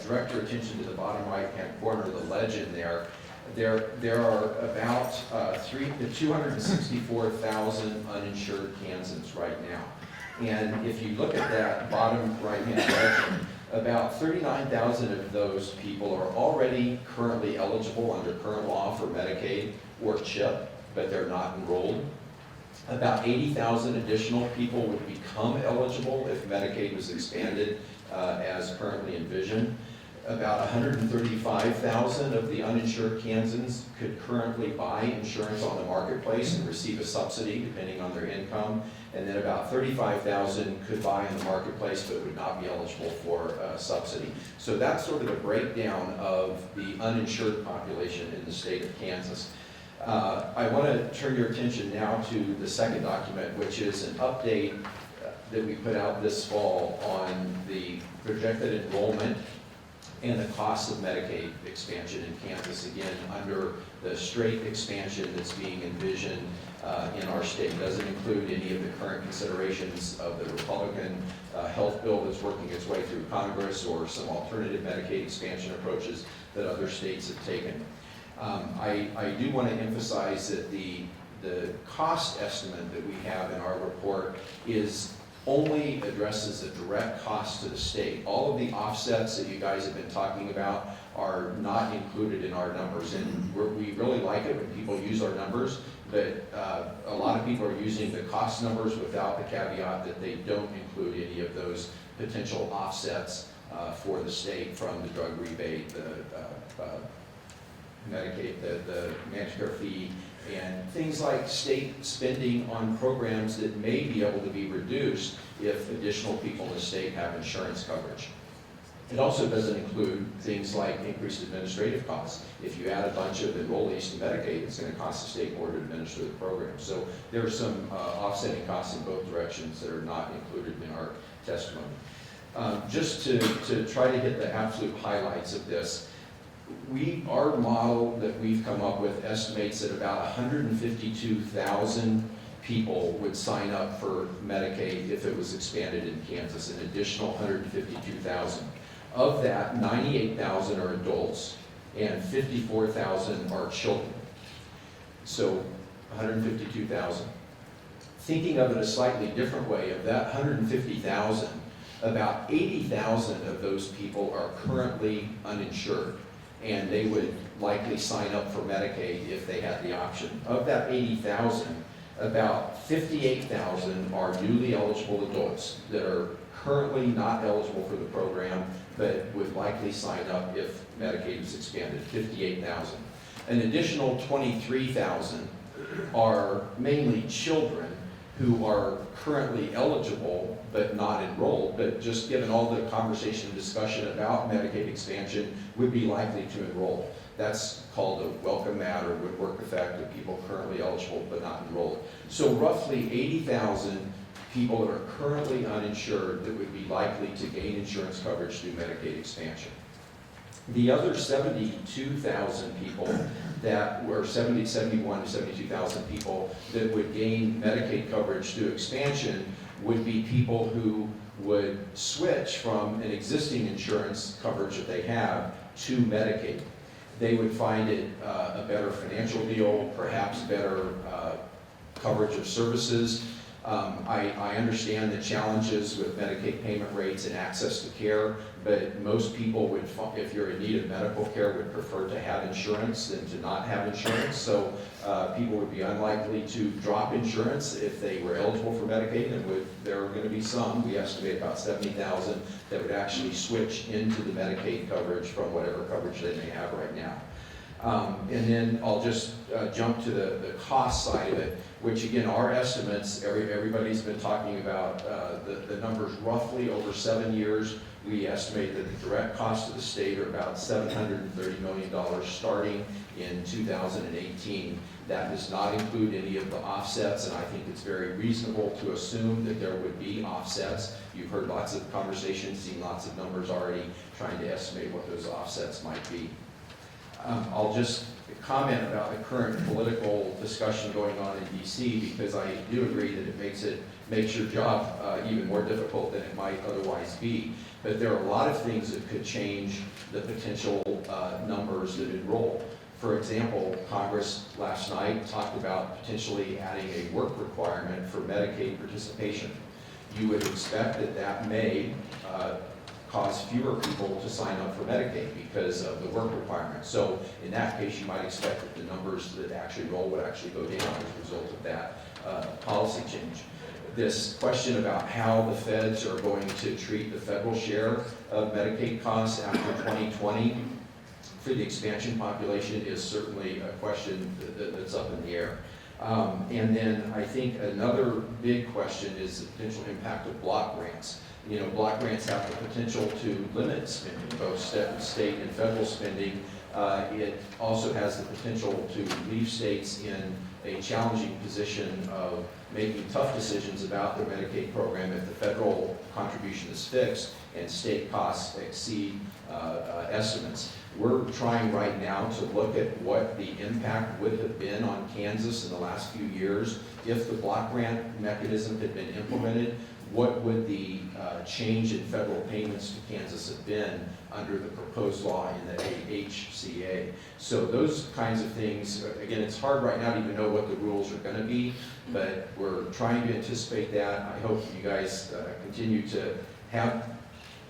[SPEAKER 10] direct your attention to the bottom right-hand corner of the legend there. There are about 264,000 uninsured Kansans right now. And if you look at that bottom right-hand legend, about 39,000 of those people are already currently eligible under current law for Medicaid or CHIP, but they're not enrolled. About 80,000 additional people would become eligible if Medicaid was expanded as currently envisioned. About 135,000 of the uninsured Kansans could currently buy insurance on the marketplace and receive a subsidy depending on their income. And then about 35,000 could buy in the marketplace but would not be eligible for a subsidy. So that's sort of a breakdown of the uninsured population in the state of Kansas. I want to turn your attention now to the second document, which is an update that we put out this fall on the projected enrollment and the cost of Medicaid expansion in Kansas, again, under the straight expansion that's being envisioned in our state. It doesn't include any of the current considerations of the Republican health bill that's working its way through Congress or some alternative Medicaid expansion approaches that other states have taken. I do want to emphasize that the The cost estimate that we have in our report only addresses the direct cost to the state. All of the offsets that you guys have been talking about are not included in our numbers, and we really like it when people use our numbers, but a lot of people are using the cost numbers without the caveat that they don't include any of those potential offsets for the state from the drug rebate, the Medicaid, the managed care fee, and things like state spending on programs that may be able to be reduced if additional people in the state have insurance coverage. It also doesn't include things like increased administrative costs. If you add a bunch of enrollees to Medicaid, it's going to cost the state more to administer the program. So there are some offsetting costs in both directions that are not included in our testimony. Just to try to hit the absolute highlights of this, our model that we've come up with estimates that about 152,000 people would sign up for Medicaid if it was expanded in Kansas, an additional 152,000. Of that, 98,000 are adults and 54,000 are children. So 152,000. Thinking of it a slightly different way, of that 150,000, about 80,000 of those people are currently uninsured, and they would likely sign up for Medicaid if they had the option. Of that 80,000, about 58,000 are newly eligible adults that are currently not eligible for the program, but would likely sign up if Medicaid was expanded, 58,000. An additional 23,000 are mainly children who are currently eligible but not enrolled, but just given all the conversation and discussion about Medicaid expansion, would be likely to enroll. That's called a welcome mat or would work effect of people currently eligible but not enrolled. So roughly 80,000 people that are currently uninsured that would be likely to gain insurance coverage through Medicaid expansion. The other 72,000 people that were 71 to 72,000 people that would gain Medicaid coverage through expansion would be people who would switch from an existing insurance coverage that they have to Medicaid. They would find it a better financial deal, perhaps better coverage of services. I understand the challenges with Medicaid payment rates and access to care, but most people would, if you're in need of medical care, would prefer to have insurance than to not have insurance. So people would be unlikely to drop insurance if they were eligible for Medicaid, and there are going to be some, we estimate about 70,000, that would actually switch into the Medicaid coverage from whatever coverage they may have right now. And then I'll just jump to the cost side of it, which again, our estimates, everybody's been talking about the numbers roughly over 7 years. We estimate that the direct cost of the state are about $730 million starting in 2018. That does not include any of the offsets, and I think it's very reasonable to assume that there would be offsets. You've heard lots of conversations, seen lots of numbers already trying to estimate what those offsets might be. I'll just comment about the current political discussion going on in DC, because I do agree that it makes your job even more difficult than it might otherwise be. But there are a lot of things that could change the potential numbers that enroll. For example, Congress last night talked about potentially adding a work requirement for Medicaid participation. You would expect that that may cause fewer people to sign up for Medicaid because of the work requirement. So in that case, you might expect that the numbers that actually enroll would actually go down as a result of that policy change. This question about how the feds are going to treat the federal share of Medicaid costs after 2020 for the expansion population is certainly a question that's up in the air. And then I think another big question is the potential impact of block grants. You know, block grants have the potential to limit spending, both state and federal spending. It also has the potential to leave states in a challenging position of making tough decisions about their Medicaid program if the federal contribution is fixed and state costs exceed estimates. We're trying right now to look at what the impact would have been on Kansas in the last few years if the block grant mechanism had been implemented. what would the change in federal payments to Kansas have been under the proposed law in the HCA. So those kinds of things, again, it's hard right now to even know what the rules are going to be, but we're trying to anticipate that. I hope you guys continue to have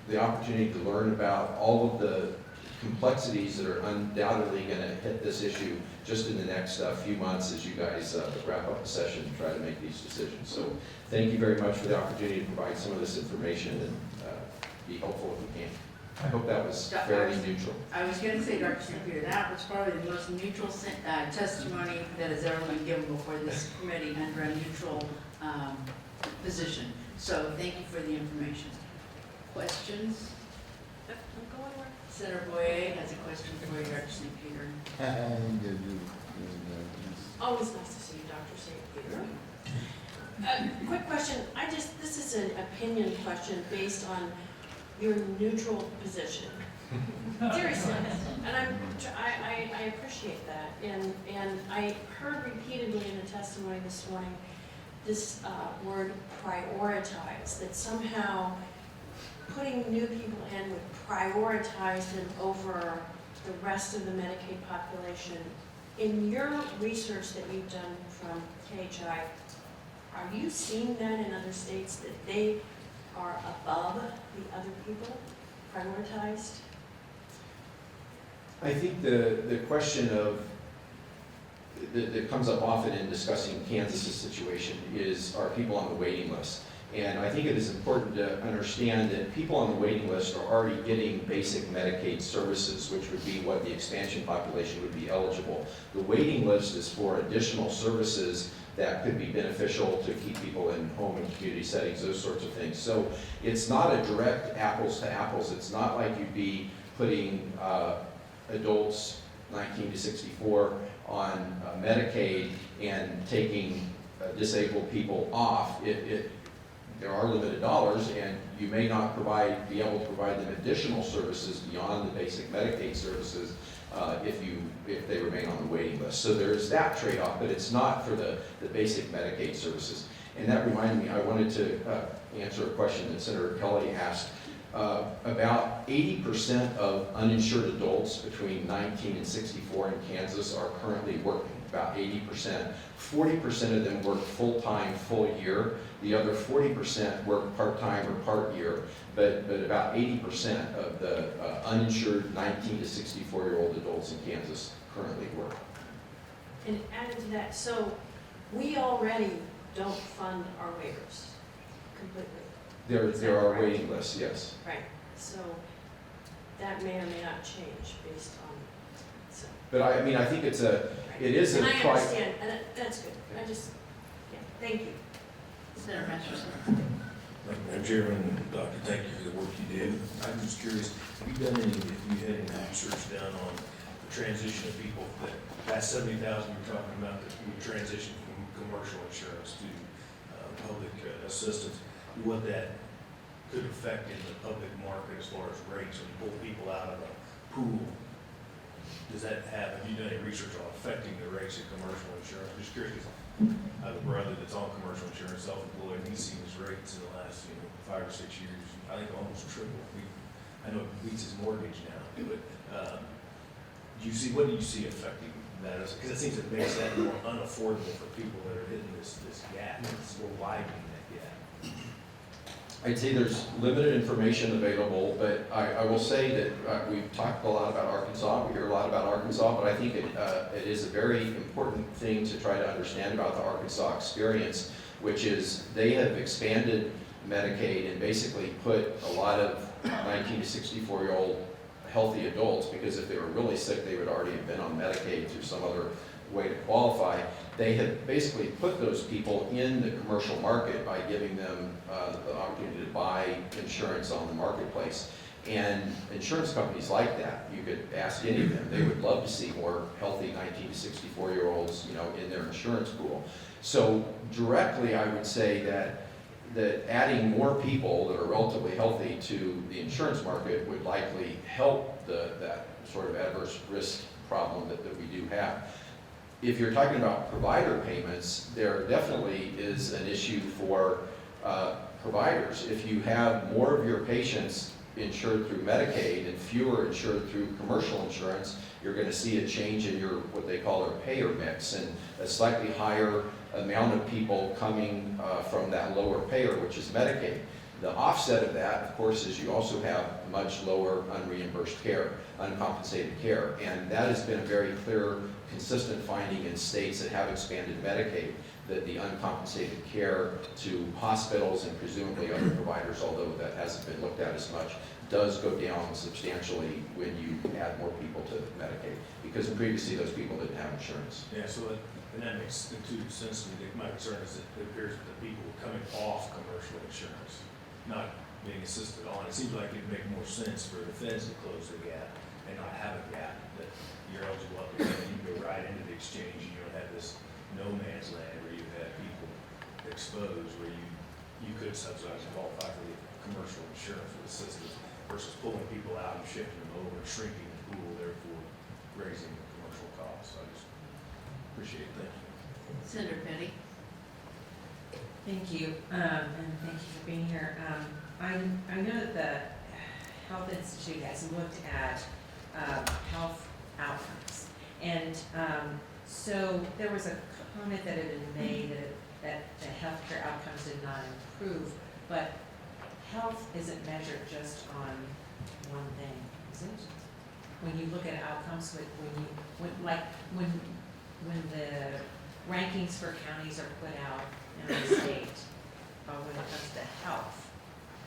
[SPEAKER 10] the opportunity to learn about all of the complexities that are undoubtedly going to hit this issue just in the next few months as you guys wrap up the session and try to make these decisions. So thank you very much for the opportunity to provide some of this information and be helpful if we can. I hope that was fairly neutral.
[SPEAKER 5] I was going to say, Dr. St. Peter, that was probably the most neutral testimony that has ever been given before this committee under a neutral position. So thank you for the information. Questions? Senator Boyer has a question for you, Dr. St. Peter.
[SPEAKER 2] Always nice to see you, Dr. St. Peter. Quick question, this is an opinion question based on your neutral position. Seriously, and I appreciate that. And I heard repeatedly in the testimony this morning, this word prioritize, that somehow putting new people in would prioritize them over the rest of the Medicaid population. In your research that you've done from KHI, are you seeing that in other states, that they are above the other people, prioritized?
[SPEAKER 10] I think the question that comes up often in discussing Kansas's situation is, are people on the waiting list? And I think it is important to understand that people on the waiting list are already getting basic Medicaid services, which would be what the expansion population would be eligible. The waiting list is for additional services that could be beneficial to keep people in home and community settings, those sorts of things. So it's not a direct apples to apples. It's not like you'd be putting adults 19 to 64 on Medicaid and taking disabled people off. There are limited dollars, and you may not be able to provide them additional services beyond the basic Medicaid services if they remain on the waiting list. So there's that trade-off, but it's not for the basic Medicaid services. And that reminded me, I wanted to answer a question that Senator Kelly asked. About 80% of uninsured adults between 19 and 64 in Kansas are currently working, about 80%. 40% of them work full-time, full year. The other 40% work part-time or part year, but about 80% of the uninsured 19 to 64-year-old adults in Kansas currently work.
[SPEAKER 2] And added to that, so we already don't fund our waivers completely.
[SPEAKER 10] There are waiting lists, yes.
[SPEAKER 2] Right, so that may or may not change based on, so.
[SPEAKER 10] But I think it is a
[SPEAKER 2] And I understand, and that's good, yeah, thank you.
[SPEAKER 5] Senator Masterson.
[SPEAKER 8] Madam Chairman, Doctor, thank you for the work you do. I'm just curious, have you had any research done on the transition of people that 70,000 you're talking about, that we transition from commercial insurance to public assistance, what that could affect in the public market as far as rates when you pull people out of a pool? Have you done any research on affecting the rates of commercial insurance? I'm just curious, I have a brother that's on commercial insurance, self-employed, and he's seen his rates in the last 5 or 6 years, I think almost triple. I know it beats his mortgage now, but what do you see affecting that? Because it seems it makes that more unaffordable for people that are hitting this gap. We're widening that gap.
[SPEAKER 10] I'd say there's limited information available, but I will say that we've talked a lot about Arkansas. We hear a lot about Arkansas, but I think it is a very important thing to try to understand about the Arkansas experience, which is they have expanded Medicaid and basically put a lot of 19 to 64-year-old healthy adults, because if they were really sick, they would already have been on Medicaid through some other way to qualify. They have basically put those people in the commercial market by giving them the opportunity to buy insurance on the marketplace. And insurance companies like that. You could ask any of them. They would love to see more healthy 19 to 64-year-olds, in their insurance pool. So directly, I would say that adding more people that are relatively healthy to the insurance market would likely help that sort of adverse risk problem that we do have. If you're talking about provider payments, there definitely is an issue for providers. If you have more of your patients insured through Medicaid and fewer insured through commercial insurance, you're going to see a change in your, what they call their payer mix, and a slightly higher amount of people coming from that lower payer, which is Medicaid. The offset of that, of course, is you also have much lower unreimbursed care, uncompensated care, and that has been a very clear, consistent finding in states that have expanded Medicaid, that the uncompensated care to hospitals and presumably other providers, although that hasn't been looked at as much, does go down substantially when you add more people to Medicaid, because previously those people didn't have insurance.
[SPEAKER 8] Yeah, so that makes intuitive sense to me. My concern is that it appears that the people coming off commercial insurance, not being assisted on, it seems like it'd make more sense for the feds to close the gap and not have a gap, that you're eligible up to, you can go right into the exchange, and you don't have this no man's land where you have people exposed, where you could subsidize and qualify for the commercial insurance for the system, versus pulling people out and shifting them over, shrinking the pool, therefore raising the commercial costs. I just appreciate that.
[SPEAKER 5] Senator Petty?
[SPEAKER 11] Thank you, and thank you for being here. I know that the Health Institute has looked at health outcomes, and so there was a comment that had been made that the healthcare outcomes did not improve, but health isn't measured just on one thing, is it? When you look at outcomes, when the rankings for counties are put out in the state, when it comes to health,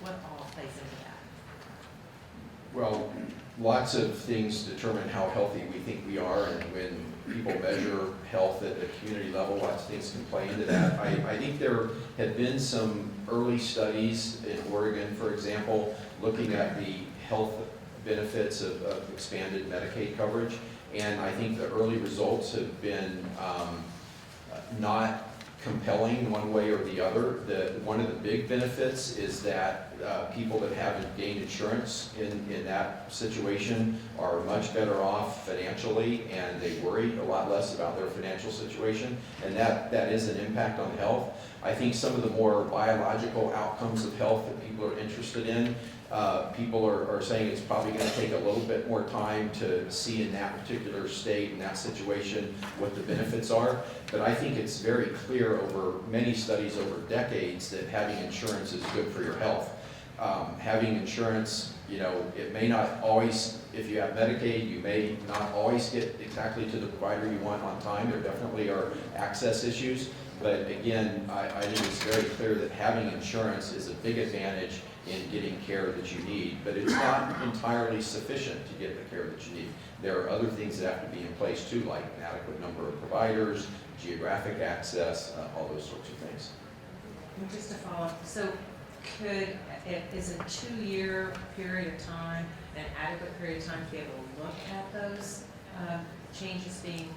[SPEAKER 11] what all plays into that?
[SPEAKER 10] Well, lots of things determine how healthy we think we are, and when people measure health at the community level, lots of things can play into that. I think there have been some early studies in Oregon, for example, looking at the health benefits of expanded Medicaid coverage, and I think the early results have been not compelling one way or the other. One of the big benefits is that people that haven't gained insurance in that situation are much better off financially, and they worry a lot less about their financial situation, and that is an impact on health. I think some of the more biological outcomes of health that people are interested in, people are saying it's probably going to take a little bit more time to see in that particular state, in that situation, what the benefits are. But I think it's very clear over many studies over decades that having insurance is good for your health. Having insurance, it may not always, if you have Medicaid, you may not always get exactly to the provider you want on time. There definitely are access issues. But again, I think it's very clear that having insurance is a big advantage in getting care that you need, but it's not entirely sufficient to get the care that you need. There are other things that have to be in place too, like an adequate number of providers, geographic access, all those sorts of things.
[SPEAKER 11] And just to follow up, so is a 2-year period of time an adequate period of time to be able to look at those changes being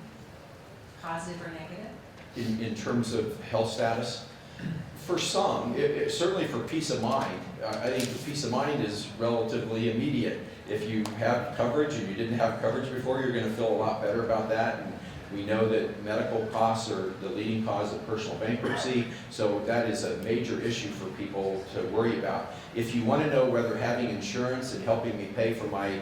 [SPEAKER 11] positive or negative?
[SPEAKER 10] In terms of health status? For some, certainly for peace of mind, I think the peace of mind is relatively immediate. If you have coverage and you didn't have coverage before, you're going to feel a lot better about that. And we know that medical costs are the leading cause of personal bankruptcy, so that is a major issue for people to worry about. If you want to know whether having insurance and helping me pay for my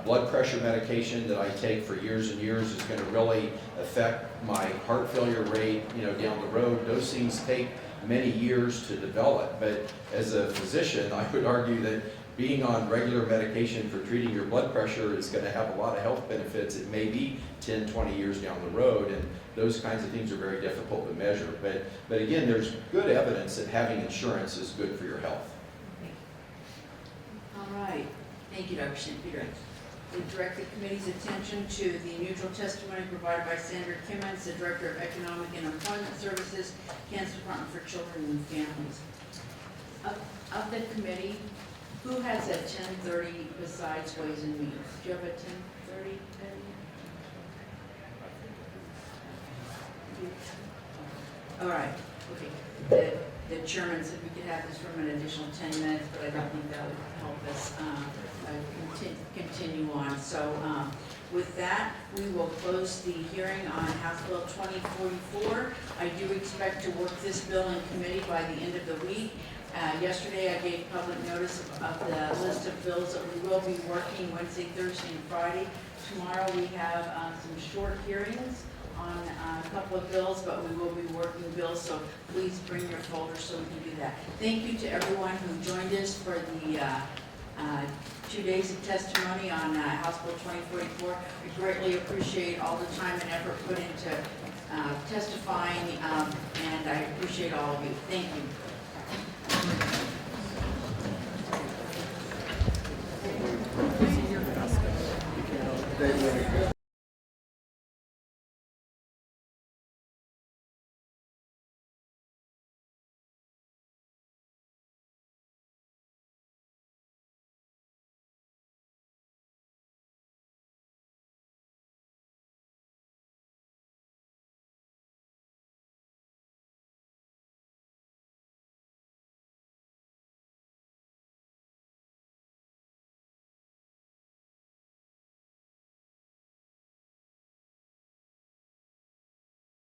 [SPEAKER 10] blood pressure medication that I take for years and years is going to really affect my heart failure rate, down the road, those things take many years to develop. But as a physician, I would argue that being on regular medication for treating your blood pressure is going to have a lot of health benefits. It may be 10, 20 years down the road, and those kinds of things are very difficult to measure. But again, there's good evidence that having insurance is good for your health.
[SPEAKER 5] All right. Thank you, Dr. St. Peter. We direct the committee's attention to the neutral testimony provided by Sandra Kimmons, the Director of Economic and Employment Services, Kansas Department for Children and Families. Of the committee, who has a 10:30 besides Ways and Means? Do you have a 10:30? All right, okay. The chairman said we could have this from an additional 10 minutes, but I don't think that would help us continue on. So With that, we will close the hearing on House Bill 2044. I do expect to work this bill in committee by the end of the week. Yesterday, I gave public notice of the list of bills that we will be working Wednesday, Thursday, and Friday. Tomorrow, we have some short hearings on a couple of bills, but we will be working bills, so please bring your folder so we can do that. Thank you to everyone who joined us for the 2 days of testimony on House Bill 2044. We greatly appreciate all the time and effort put into testifying, and I appreciate all of you. Thank you.
[SPEAKER 1] They